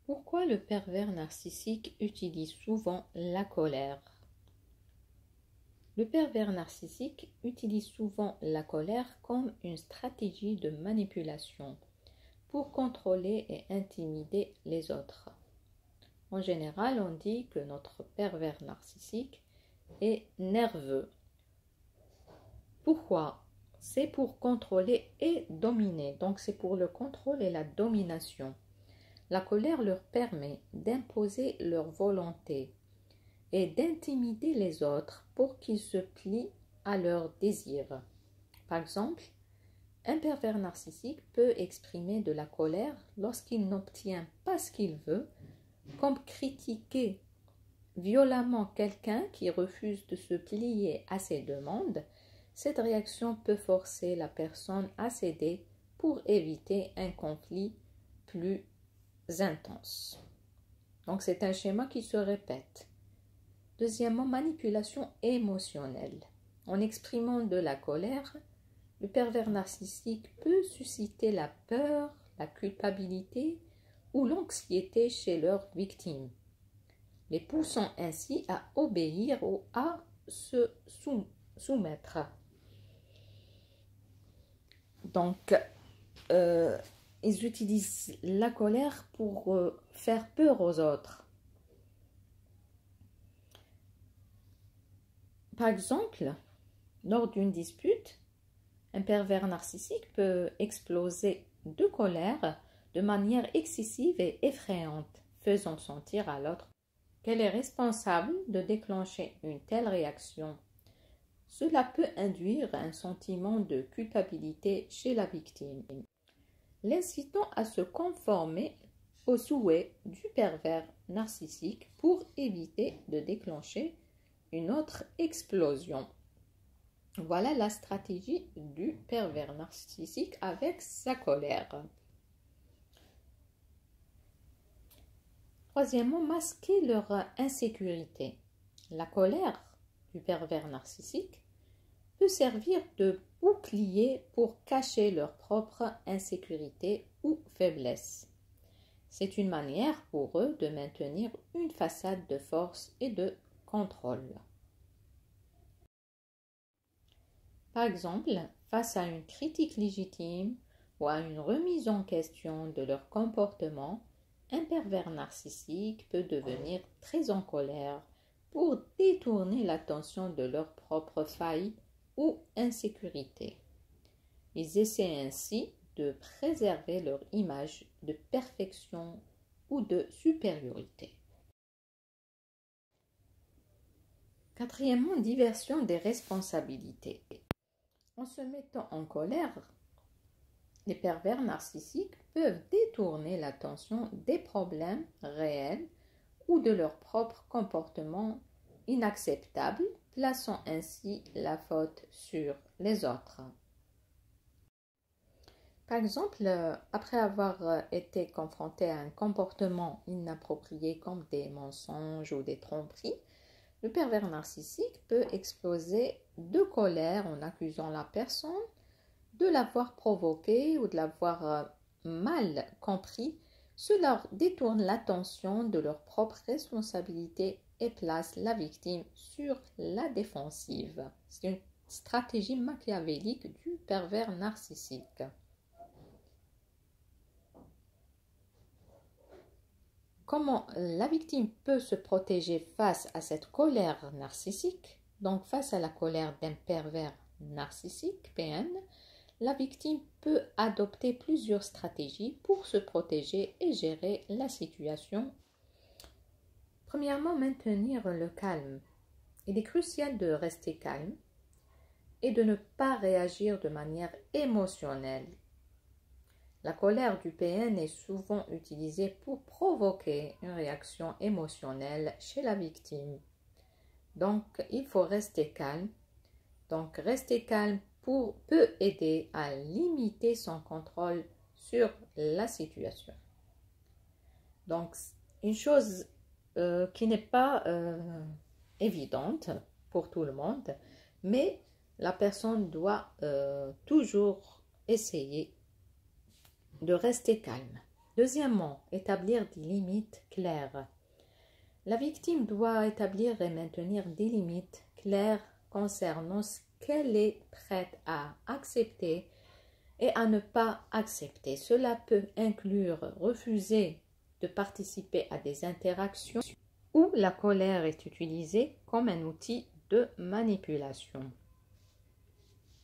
Pourquoi le pervers narcissique utilise souvent la colère? Le pervers narcissique utilise souvent la colère comme une stratégie de manipulation pour contrôler et intimider les autres. En général, on dit que notre pervers narcissique est nerveux. Pourquoi? C'est pour contrôler et dominer. Donc, c'est pour le contrôle et la domination. La colère leur permet d'imposer leur volonté et d'intimider les autres pour qu'ils se plient à leurs désirs. Par exemple, un pervers narcissique peut exprimer de la colère lorsqu'il n'obtient pas ce qu'il veut, comme critiquer violemment quelqu'un qui refuse de se plier à ses demandes. Cette réaction peut forcer la personne à céder pour éviter un conflit plus intense. Donc c'est un schéma qui se répète. Deuxièmement, manipulation émotionnelle. En exprimant de la colère, le pervers narcissique peut susciter la peur, la culpabilité ou l'anxiété chez leurs victimes, les poussant ainsi à obéir ou à se soumettre. Donc, ils utilisent la colère pour faire peur aux autres. Par exemple, lors d'une dispute, un pervers narcissique peut exploser de colère de manière excessive et effrayante, faisant sentir à l'autre qu'elle est responsable de déclencher une telle réaction. Cela peut induire un sentiment de culpabilité chez la victime, l'incitant à se conformer aux souhaits du pervers narcissique pour éviter de déclencher une autre explosion. Voilà la stratégie du pervers narcissique avec sa colère. Troisièmement, masquer leur insécurité. La colère du pervers narcissique peut servir de bouclier pour cacher leur propre insécurité ou faiblesse. C'est une manière pour eux de maintenir une façade de force et de contrôle. Par exemple, face à une critique légitime ou à une remise en question de leur comportement, un pervers narcissique peut devenir très en colère pour détourner l'attention de leurs propres failles ou insécurité. Ils essaient ainsi de préserver leur image de perfection ou de supériorité. Quatrièmement, diversion des responsabilités. En se mettant en colère, les pervers narcissiques peuvent détourner l'attention des problèmes réels ou de leur propre comportement inacceptable, plaçant ainsi la faute sur les autres. Par exemple, après avoir été confronté à un comportement inapproprié comme des mensonges ou des tromperies, le pervers narcissique peut exploser de colère en accusant la personne de l'avoir provoqué ou de l'avoir mal compris. Cela détourne l'attention de leur propre responsabilité et place la victime sur la défensive. C'est une stratégie machiavélique du pervers narcissique. Comment la victime peut se protéger face à cette colère narcissique? Donc, face à la colère d'un pervers narcissique, PN, la victime peut adopter plusieurs stratégies pour se protéger et gérer la situation. Premièrement, maintenir le calme. Il est crucial de rester calme et de ne pas réagir de manière émotionnelle. La colère du PN est souvent utilisée pour provoquer une réaction émotionnelle chez la victime. Donc, il faut rester calme. Donc, rester calme peut aider à limiter son contrôle sur la situation. Donc, une chose qui n'est pas évidente pour tout le monde, mais la personne doit toujours essayer de rester calme. Deuxièmement, établir des limites claires. La victime doit établir et maintenir des limites claires concernant ce qu'elle est prête à accepter et à ne pas accepter. Cela peut inclure refuser de participer à des interactions où la colère est utilisée comme un outil de manipulation.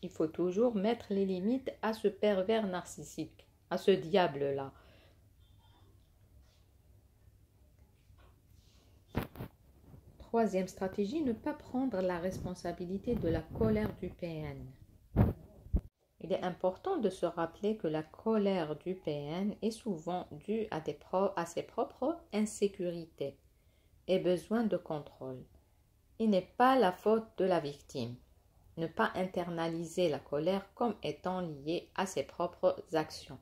Il faut toujours mettre les limites à ce pervers narcissique, à ce diable-là. Troisième stratégie, ne pas prendre la responsabilité de la colère du PN. Il est important de se rappeler que la colère du PN est souvent due à ses propres insécurités et besoins de contrôle. Il n'est pas la faute de la victime. Ne pas internaliser la colère comme étant liée à ses propres actions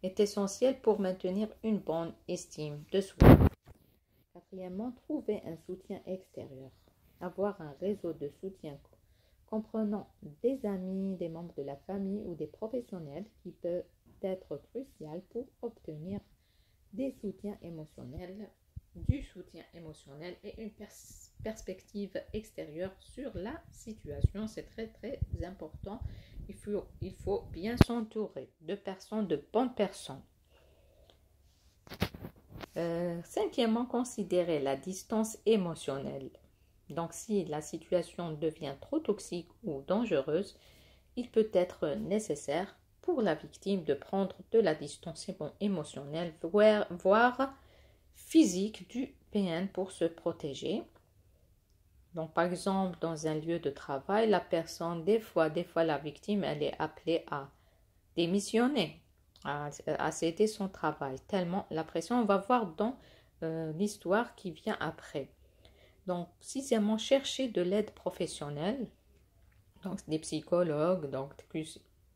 est essentiel pour maintenir une bonne estime de soi. Quatrièmement, trouver un soutien extérieur. Avoir un réseau de soutien comprenant des amis, des membres de la famille ou des professionnels qui peut être crucial pour obtenir du soutien émotionnel et une perspective extérieure sur la situation. C'est très très important. Il faut bien s'entourer de personnes, de bonnes personnes. Cinquièmement, considérer la distance émotionnelle. Donc, si la situation devient trop toxique ou dangereuse, il peut être nécessaire pour la victime de prendre de la distance émotionnelle, voire physique du PN pour se protéger. Donc, par exemple, dans un lieu de travail, la personne, des fois la victime, elle est appelée à démissionner, à céder son travail, tellement la pression. On va voir dans l'histoire qui vient après. Donc, sixièmement, chercher de l'aide professionnelle, donc des psychologues, donc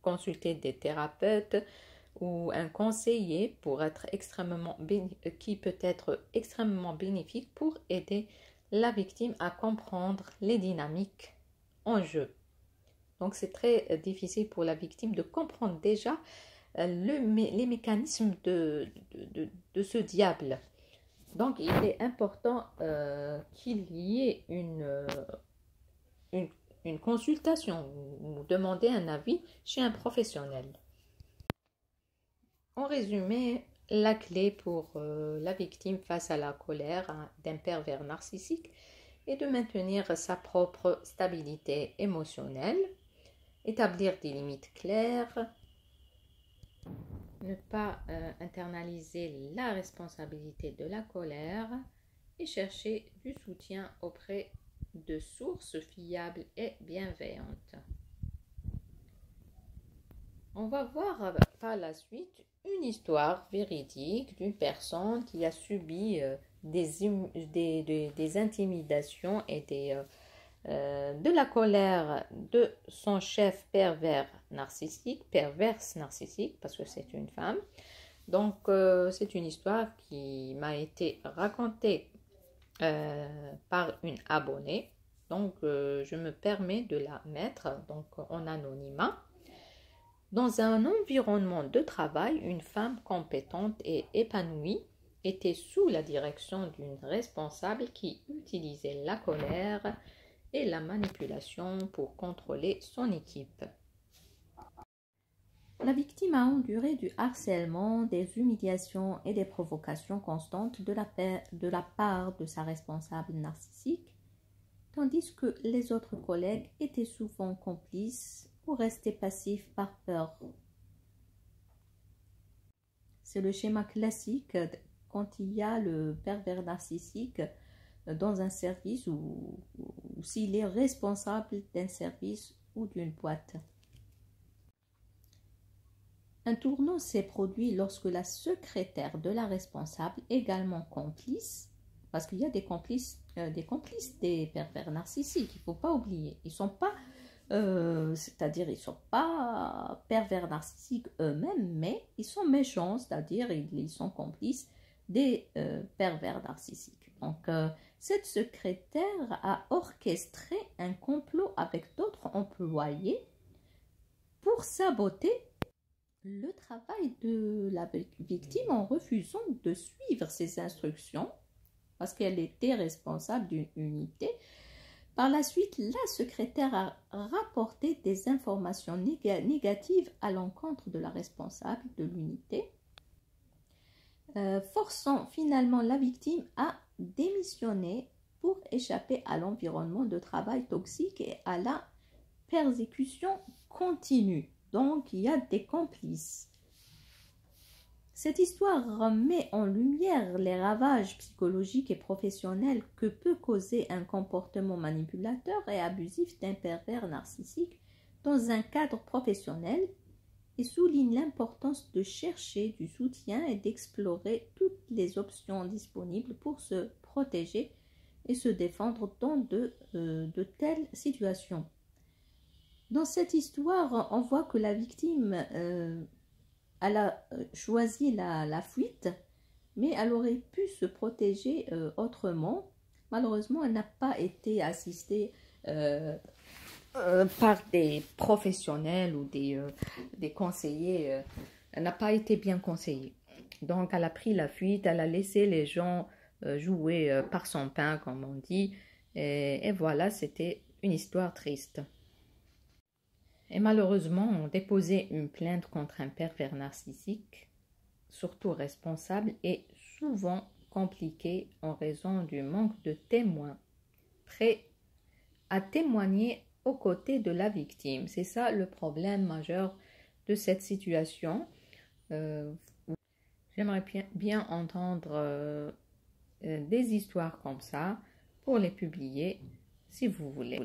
consulter des thérapeutes ou un conseiller qui peut être extrêmement bénéfique pour aider la victime à comprendre les dynamiques en jeu. Donc, c'est très difficile pour la victime de comprendre déjà les mécanismes de ce diable. Donc, il est important qu'il y ait une consultation ou demander un avis chez un professionnel. En résumé, la clé pour la victime face à la colère d'un pervers narcissique est de maintenir sa propre stabilité émotionnelle, établir des limites claires, ne pas internaliser la responsabilité de la colère et chercher du soutien auprès de sources fiables et bienveillantes. On va voir par la suite une histoire véridique d'une personne qui a subi des intimidations et de la colère de son chef perverse narcissique, parce que c'est une femme. Donc, c'est une histoire qui m'a été racontée par une abonnée. Donc, je me permets de la mettre donc, en anonymat. Dans un environnement de travail, une femme compétente et épanouie était sous la direction d'une responsable qui utilisait la colère et la manipulation pour contrôler son équipe. La victime a enduré du harcèlement, des humiliations et des provocations constantes de la part de sa responsable narcissique, tandis que les autres collègues étaient souvent complices ou restaient passifs par peur. C'est le schéma classique quand il y a le pervers narcissique dans un service ou s'il est responsable d'un service ou d'une boîte. Un tournant s'est produit lorsque la secrétaire de la responsable, également complice, parce qu'il y a des complices des pervers narcissiques, il ne faut pas oublier. Ils sont pas, c'est-à-dire ils sont pas pervers narcissiques eux-mêmes, mais ils sont méchants, c'est-à-dire ils sont complices des pervers narcissiques. Donc, cette secrétaire a orchestré un complot avec d'autres employés pour saboter le travail de la victime en refusant de suivre ses instructions parce qu'elle était responsable d'une unité. Par la suite, la secrétaire a rapporté des informations négatives à l'encontre de la responsable de l'unité, forçant finalement la victime à démissionner pour échapper à l'environnement de travail toxique et à la persécution continue. Donc, il y a des complices. Cette histoire met en lumière les ravages psychologiques et professionnels que peut causer un comportement manipulateur et abusif d'un pervers narcissique dans un cadre professionnel et souligne l'importance de chercher du soutien et d'explorer toutes les options disponibles pour se protéger et se défendre dans de telles situations. Dans cette histoire, on voit que la victime elle a choisi la fuite, mais elle aurait pu se protéger autrement. Malheureusement, elle n'a pas été assistée par des professionnels ou des conseillers. Elle n'a pas été bien conseillée. Donc, elle a pris la fuite, elle a laissé les gens jouer par son pain, comme on dit. Et voilà, c'était une histoire triste. Et malheureusement, ont déposé une plainte contre un pervers narcissique, surtout responsable et souvent compliqué en raison du manque de témoins prêts à témoigner aux côtés de la victime. C'est ça le problème majeur de cette situation. J'aimerais bien entendre des histoires comme ça pour les publier si vous voulez.